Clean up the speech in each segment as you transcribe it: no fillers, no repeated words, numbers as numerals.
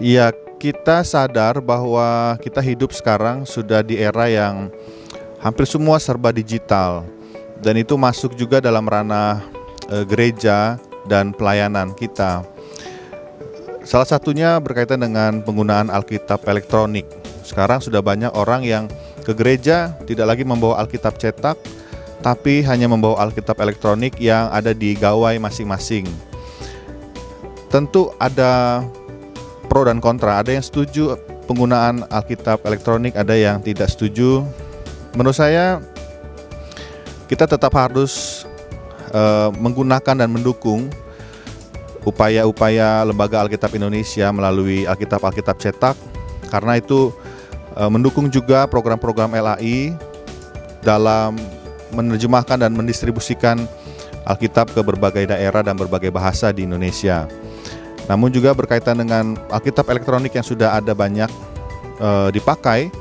Ya, kita sadar bahwa kita hidup sekarang sudah di era yang hampir semua serba digital, dan itu masuk juga dalam ranah gereja dan pelayanan kita. Salah satunya berkaitan dengan penggunaan Alkitab elektronik. Sekarang sudah banyak orang yang ke gereja tidak lagi membawa Alkitab cetak, tapi hanya membawa Alkitab elektronik yang ada di gawai masing-masing. Tentu ada pro dan kontra, ada yang setuju penggunaan Alkitab elektronik, ada yang tidak setuju. Menurut saya kita tetap harus menggunakan dan mendukung upaya-upaya Lembaga Alkitab Indonesia melalui Alkitab cetak, karena itu mendukung juga program-program LAI dalam menerjemahkan dan mendistribusikan Alkitab ke berbagai daerah dan berbagai bahasa di Indonesia. Namun juga berkaitan dengan Alkitab elektronik yang sudah ada banyak dipakai,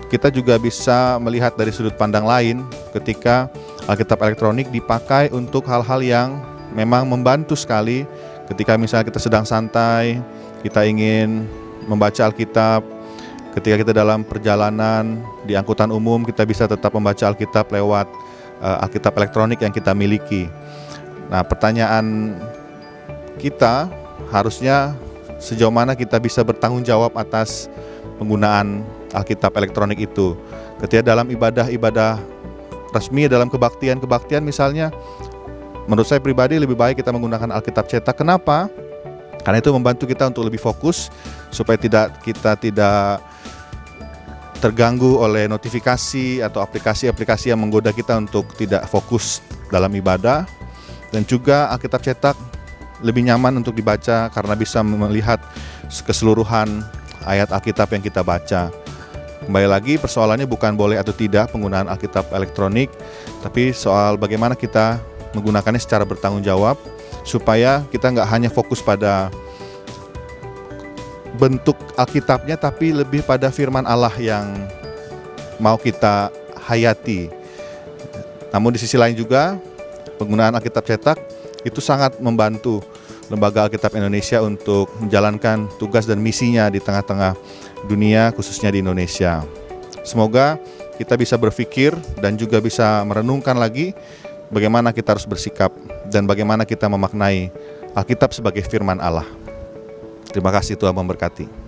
kita juga bisa melihat dari sudut pandang lain ketika Alkitab elektronik dipakai untuk hal-hal yang memang membantu sekali. Ketika misalnya kita sedang santai, kita ingin membaca Alkitab, ketika kita dalam perjalanan di angkutan umum, kita bisa tetap membaca Alkitab lewat Alkitab elektronik yang kita miliki. Nah, pertanyaan kita harusnya sejauh mana kita bisa bertanggung jawab atas penggunaan Alkitab elektronik itu. Ketika dalam ibadah-ibadah resmi, dalam kebaktian misalnya, menurut saya pribadi lebih baik kita menggunakan Alkitab cetak. Kenapa? Karena itu membantu kita untuk lebih fokus, supaya kita tidak terganggu oleh notifikasi atau aplikasi-aplikasi yang menggoda kita untuk tidak fokus dalam ibadah. Dan juga Alkitab cetak lebih nyaman untuk dibaca karena bisa melihat keseluruhan ayat Alkitab yang kita baca. Kembali lagi, persoalannya bukan boleh atau tidak penggunaan Alkitab elektronik, tapi soal bagaimana kita menggunakannya secara bertanggung jawab, supaya kita nggak hanya fokus pada bentuk Alkitabnya, tapi lebih pada firman Allah yang mau kita hayati. Namun di sisi lain juga, penggunaan Alkitab cetak itu sangat membantu Lembaga Alkitab Indonesia untuk menjalankan tugas dan misinya di tengah-tengah dunia, khususnya di Indonesia. Semoga kita bisa berpikir dan juga bisa merenungkan lagi bagaimana kita harus bersikap dan bagaimana kita memaknai Alkitab sebagai firman Allah. Terima kasih, Tuhan memberkati.